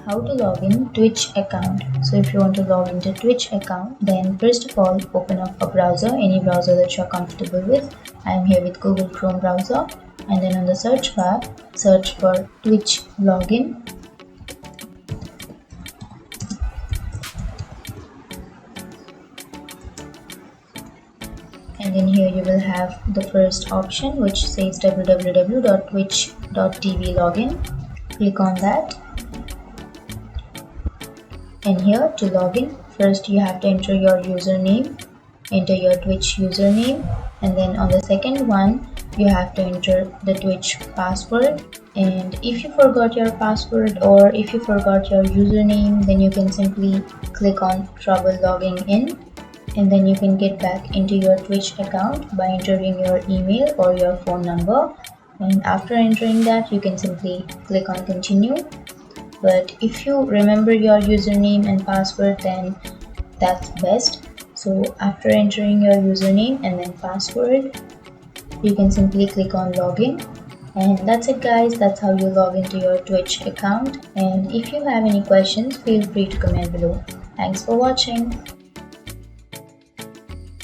how to log in Twitch account. So if you want to log into Twitch account, then first of all open up a browser, any browser that you're comfortable with. I am here with Google Chrome browser, and then on the search bar search for Twitch login. And in here you will have the first option which says www.twitch.tv login. Click on that. And here to log in, first you have to enter your username, enter your Twitch username, and then on the second one you have to enter the Twitch password. And if you forgot your password or if you forgot your username, then you can simply click on trouble logging in, and then you can get back into your Twitch account by entering your email or your phone number. And after entering that, you can simply click on continue. But if you remember your username and password, then that's best. So after entering your username and then password, you can simply click on login. And that's it guys, that's how you log into your Twitch account. And if you have any questions, feel free to comment below. Thanks for watching.